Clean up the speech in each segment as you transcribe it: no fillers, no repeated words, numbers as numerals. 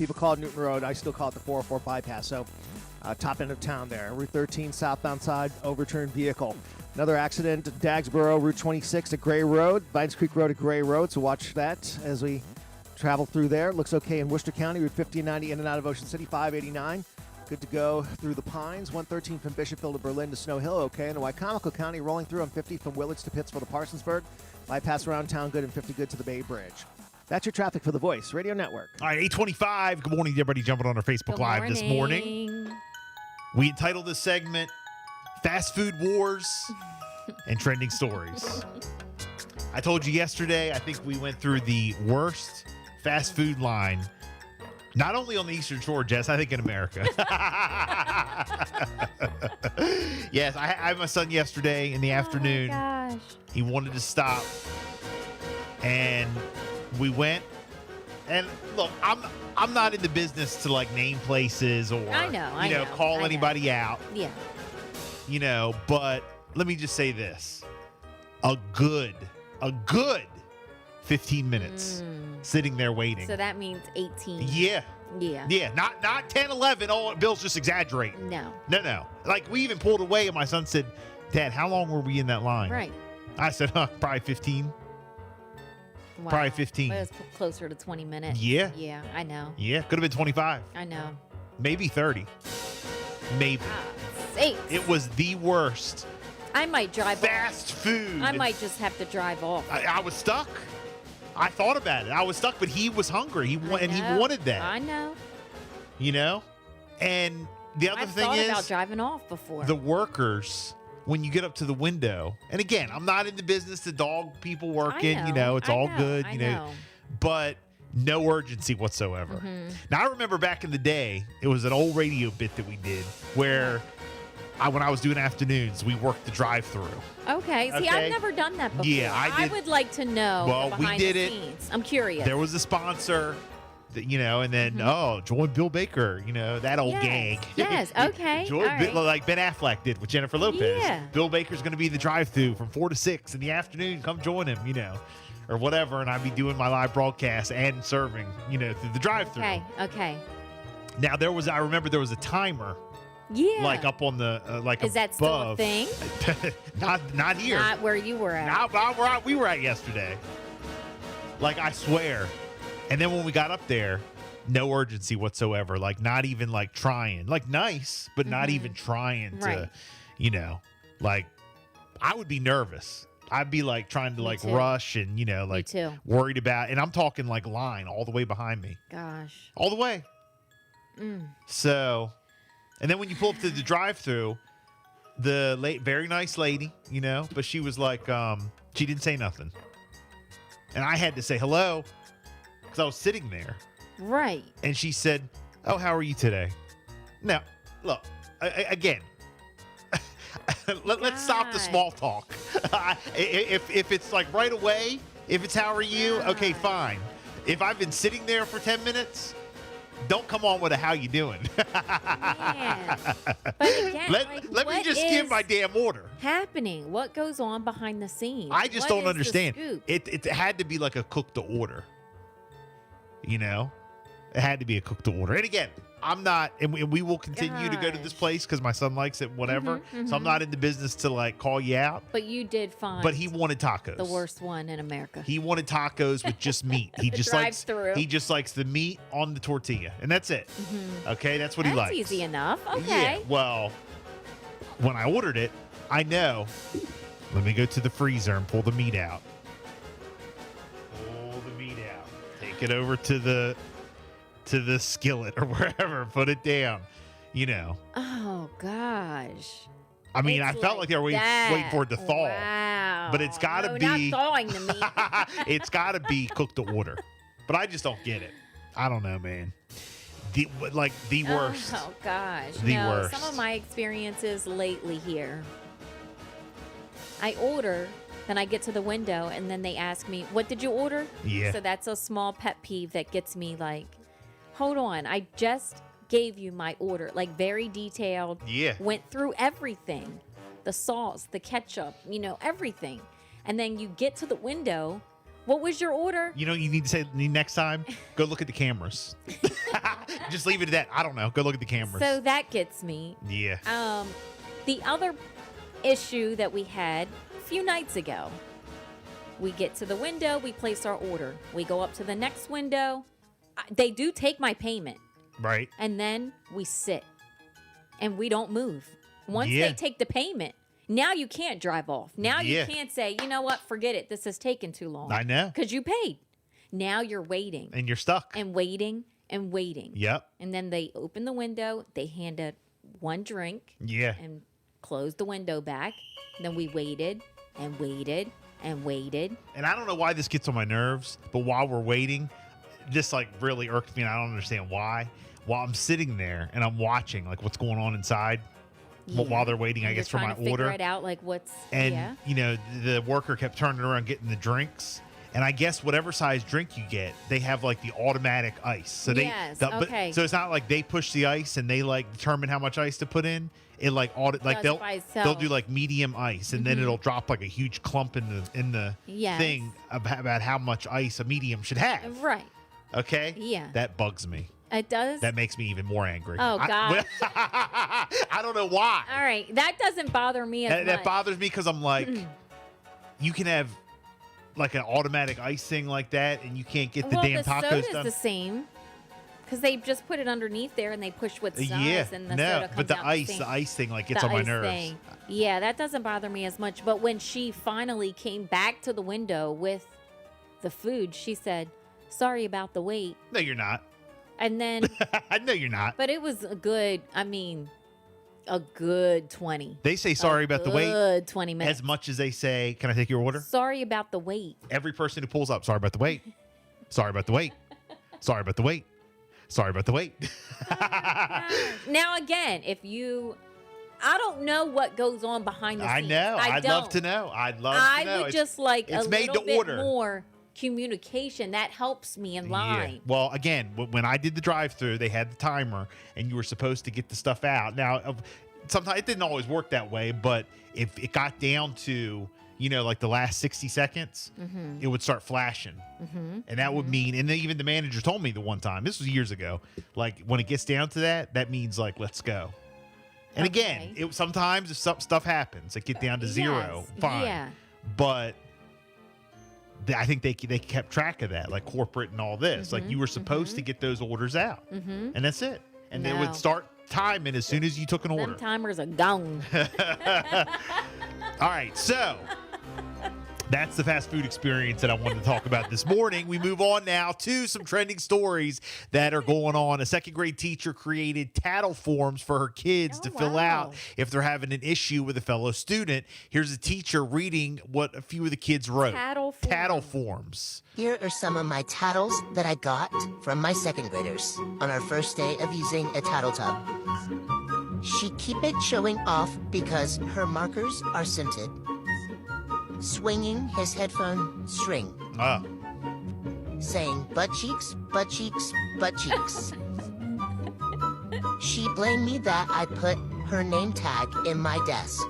People call it Newton Road. I still call it the 404 bypass. So top end of town there. Route 13 southbound side, overturned vehicle. Another accident at Dagsboro, Route 26 at Gray Road, Vines Creek Road at Gray Road. So watch that as we travel through there. Looks okay in Worcester County, Route 5090 in and out of Ocean City, 589. Good to go through the Pines, 113 from Bishopville to Berlin to Snow Hill, okay. In Wycomico County, rolling through on 50 from Willits to Pittsville to Parsonsburg. Bypass around town, good, and 50 good to the Bay Bridge. That's your traffic for the Voice Radio Network. All right, 8:25. Good morning to everybody jumping on our Facebook Live this morning. We entitled this segment, Fast Food Wars and Trending Stories. I told you yesterday, I think we went through the worst fast food line, not only on the Eastern Shore, Jess, I think in America. Yes, I had my son yesterday in the afternoon. Oh my gosh. He wanted to stop, and we went. And look, I'm not in the business to like name places or I know, call anybody out. Yeah. But let me just say this: a good 15 minutes sitting there waiting. So that means 18. Yeah. Yeah. Not 10, 11. Oh, Bill's just exaggerating. No. Like, we even pulled away, and my son said, Dad, how long were we in that line? Right. I said, probably 15. Wow. Probably 15. But it was closer to 20 minutes. Yeah. Yeah, I know. Yeah, could have been 25. I know. Maybe 30. Maybe. Sakes. It was the worst. I might drive Fast food. I might just have to drive off. I was stuck. I thought about it. I was stuck, but he was hungry. He wanted that. I know. And the other I've thing thought is about driving off before. the workers, when you get up to the window, and again, I'm not in the business to dog people working. It's all good. I know. But no urgency whatsoever. Mm-hmm. Now, I remember back in the day, it was an old radio bit that we did where when I was doing afternoons, we worked the drive-through. Okay. See, I've never done that before. Yeah, I did. would like to know. Well, the we behind did the it. scenes. I'm curious. There was a sponsor, and then join Bill Baker, that old gang. Yes. Okay. Join All right. like Ben Affleck did with Jennifer Lopez. Yeah. Bill Baker's going to be the drive-through from 4 to 6 in the afternoon. Come join him, or whatever, and I'd be doing my live broadcast and serving, through the drive-through. Okay. Now I remember there was a timer. Yeah. Like up on the Is that still a thing? not here. Not where you were at. Not where we were at yesterday. Like, I swear. And then when we got up there, no urgency whatsoever. Like, not even like trying. Like, nice, but not even trying to, like, I would be nervous. I'd be like trying to like rush and, like worried about, and I'm talking like line all the way behind me. Gosh. All the way. So, and then when you pull up to the drive-through, the very nice lady, but she was like, she didn't say nothing. And I had to say hello because I was sitting there. Right. And she said, "Oh, how are you today?" Now, look, again, let's stop the small talk. If it's like right away, if it's how are you, okay, fine. If I've been sitting there for 10 minutes, don't come on with a how you doing. Man. But again, let me just give my damn order. Happening? What goes on behind the scenes? I just What don't is the understand. scoop? It had to be like a cook to order. It had to be a cook to order. And again, I'm not, and we will continue to go to this place because my son likes it, whatever. So I'm not in the business to like call you out. But you did find. But he wanted tacos. The worst one in America. He wanted tacos with just meat. He just likes the meat on the tortilla, and that's it. Okay, that's what he likes. That's easy enough. Okay. Yeah. Well, when I ordered it, I know. Let me go to the freezer and pull the meat out. Pull the meat out. Take it over to the skillet or wherever. Put it down. Oh gosh. I mean, It's I felt like they were waiting for it to thaw. Wow. But it's got to No, be. not thawing the meat. It's got to be cooked to order. But I just don't get it. I don't know, man. The worst. Oh gosh. The worst. Some of my experiences lately here. I order, then I get to the window, and then they ask me, "What did you order?" Yeah. So that's a small pet peeve that gets me like, hold on, I just gave you my order, like very detailed. Yeah. Went through everything, the sauce, the ketchup, everything, and then you get to the window. What was your order? You need to say next time, go look at the cameras. just leave it at that. I don't know. Go look at the cameras. So that gets me. Yeah. The other issue that we had a few nights ago, we get to the window, we place our order. We go up to the next window. They do take my payment. Right. And then we sit and we don't move. Once Yeah. they take the payment, now you can't drive off. Now Yeah. you can't say, you know what, forget it. This has taken too long. I know. Because you paid. Now you're waiting And you're stuck. and waiting and waiting. Yep. And then they open the window, they hand out one drink Yeah. and close the window back. Then we waited and waited and waited. And I don't know why this gets on my nerves, but while we're waiting, this like really irks me and I don't understand why. While I'm sitting there and I'm watching like what's going on inside while they're waiting, I You're guess, for my trying to order. figure it out, like what's And yeah. you know, the worker kept turning around getting the drinks. And I guess whatever size drink you get, they have like the automatic ice. So they Yes, but- okay. so it's not like they push the ice and they like determine how much ice to put in. It like Does they'll by they'll itself. do like medium ice and then it'll drop like a huge clump in the Yes. thing about how much ice a medium should have. Right. Okay? Yeah. That bugs me. It does. That makes me even more angry. Oh, God. I don't know why. All right. That doesn't bother me as That much. bothers me because I'm like, you can have like an automatic ice thing like that, and you can't get the well, damn the tacos soda's done. the same. Because they just put it underneath there and they push what size Yeah, and the no, soda comes but the out ice, same. the ice thing like gets The on my ice nerves. thing. Yeah, that doesn't bother me as much. But when she finally came back to the window with the food, she said, "Sorry about the wait." No, you're not. And then, No, you're not. but it was a good 20. They say sorry about the wait Good 20 minutes. as much as they say, "Can I take your order?" Sorry about the wait. Every person who pulls up, sorry about the wait. Sorry about the wait. Sorry about the wait. Sorry about the wait. Now again, I don't know what goes on behind the I scenes. know. I'd love don't. to know. I'd love I to know. would just like a it's made little to bit order. more communication. That helps me in line. Yeah. Well, again, when I did the drive-through, they had the timer, and you were supposed to get the stuff out. Now, sometimes it didn't always work that way, but if it got down to like the last 60 seconds, it would start flashing, and that would mean. And then even the manager told me the one time. This was years ago. Like when it gets down to that means like let's go. And again, Okay. sometimes if some stuff happens, it get down to zero. Yes, Fine, yeah. but. I think they kept track of that, like corporate and all this. Like you were supposed to get those orders out, and that's it. And they No. would start timing as soon as you took an order. Them timers are gone. All right, so that's the fast food experience that I wanted to talk about this morning. We move on now to some trending stories that are going on. A second grade teacher created tattle forms for her kids Oh, to fill wow. out if they're having an issue with a fellow student. Here's a teacher reading what a few of the kids wrote. Tattle form. Tattle forms. Here are some of my tattles that I got from my second graders on our first day of using a tattle tub. She keep it showing off because her markers are scented. Swinging his headphone string, Oh, saying butt cheeks, butt cheeks, butt cheeks. She blamed me that I put her name tag in my desk.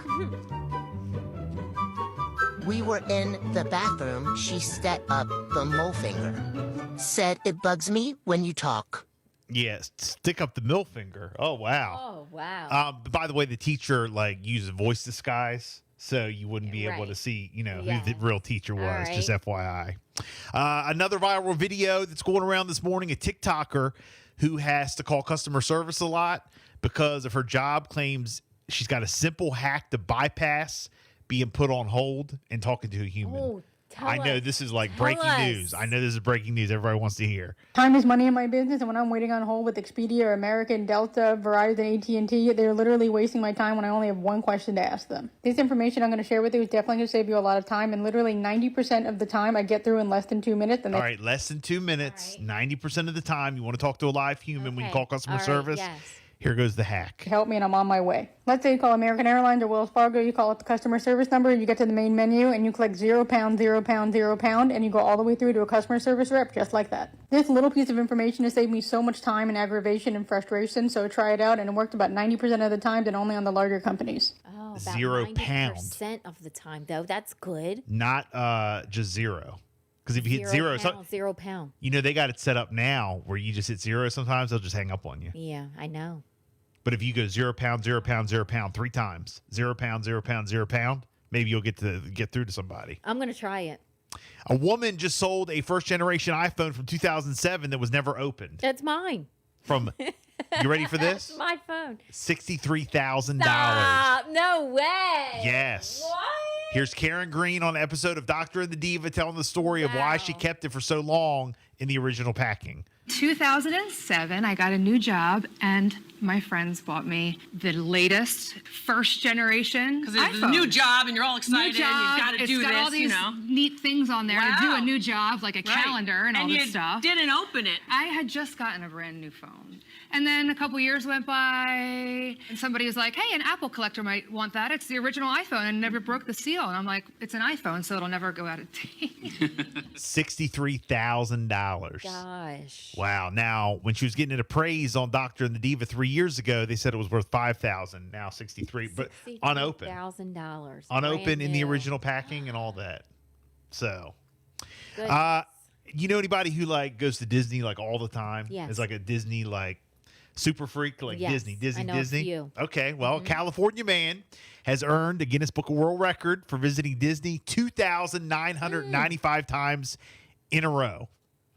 We were in the bathroom. She set up the mole finger. Said it bugs me when you talk. yes. Stick up the middle finger. Oh, wow. Oh, wow. By the way, the teacher uses voice disguise, so you wouldn't be able Right. to see, who the Yeah. real teacher was. All Just right. FYI. Another viral video that's going around this morning: a TikToker who has to call customer service a lot because of her job claims she's got a simple hack to bypass being put on hold and talking to a human. Oh, tell I know us. this is like Tell breaking us. news. I know this is breaking news. Everybody wants to hear. Time is money in my business, and when I'm waiting on hold with Expedia, American, Delta, Verizon, AT&T, they're literally wasting my time when I only have one question to ask them. This information I'm going to share with you is definitely going to save you a lot of time, and literally 90% of the time I get through in less than 2 minutes. And All right, less than 2 minutes, All right. 90% of the time, you want to talk to a live human when you Okay. call customer All right, service. yes. Here goes the hack. help me, and I'm on my way. Let's say you call American Airlines or Wells Fargo, you call up the customer service number, you get to the main menu, and you click £0, £0, £0, and you go all the way through to a customer service rep just like that. This little piece of information has saved me so much time and aggravation and frustration, so try it out, and it worked about 90% of the time and only on the larger companies. Oh, about £0. 90% of the time, though. That's good. Not just zero. Because if you hit zero, pound, 0 pound. you know, they got it set up now where you just hit zero. Sometimes they'll just hang up on you. Yeah, I know. But if you go 0 pound, 0 pound, 0 pound 3 times, 0 pound, 0 pound, 0 pound, maybe you'll get through to somebody. I'm going to try it. A woman just sold a first generation iPhone from 2007 that was never opened. That's mine. From, you ready for this? That's my phone. $63,000. Stop. No way. Yes. What? Here's Karen Green on an episode of Dr. and the Diva telling the story of why she kept it for so long in the original packing. 2007, I got a new job, and my friends bought me the latest first generation Because it's a iPhone. new job and you're all excited New job, and you've got to it's do got all this, these you know. neat things on there to do Wow. a new job, like a Right. calendar and all you this stuff. didn't open it. I had just gotten a brand new phone. And then a couple years went by, and somebody was like, hey, an Apple collector might want that. It's the original iPhone and never broke the seal. And I'm like, it's an iPhone, so it'll never go out of date. $63,000. Gosh. Wow. Now, when she was getting it appraised on Dr. and the Diva 3 years ago, they said it was worth $5,000. Now 63, but unopened. $63,000. Unopened in the Brand new. original packing and all that. So, Goodness. you know anybody who like goes to Disney like all the time? Yes. Is like a Disney like super freak like Yes, Disney. I know a few. Okay, well, a California man has earned a Guinness Book of World Record for visiting Disney 2,995 times in a row.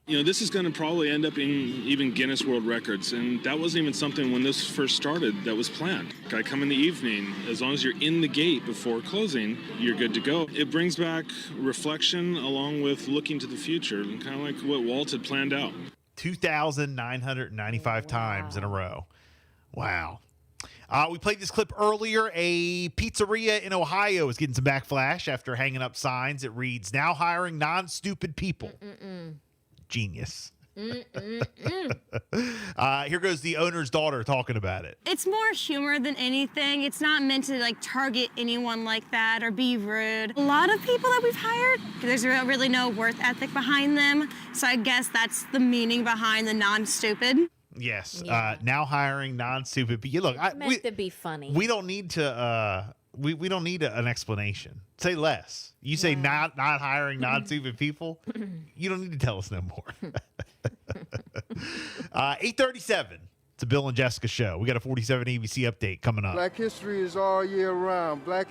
You know, this is going to probably end up in even Guinness World Records, and that wasn't even something when this first started that was planned. I come in the evening, as long as you're in the gate before closing, you're good to go. It brings back reflection along with looking to the future, and kind of like what Walt had planned out. 2,995 times in a row. Wow. We played this clip earlier. A pizzeria in Ohio is getting some backlash after hanging up signs. It reads, now hiring non-stupid people. Genius. Here goes the owner's daughter talking about it. It's more humor than anything. It's not meant to like target anyone like that or be rude. A lot of people that we've hired, there's really no worth ethic behind them. So I guess that's the meaning behind the non-stupid. Yes. Yeah. Now hiring non-stupid people. Look, Meant to be funny. we don't need to. We don't need an explanation. Say less. You say not hiring non-stupid people. You don't need to tell us no more. 8:37. It's a Bill and Jessica show. We got a 47 ABC update coming up. Black history is all year round. Black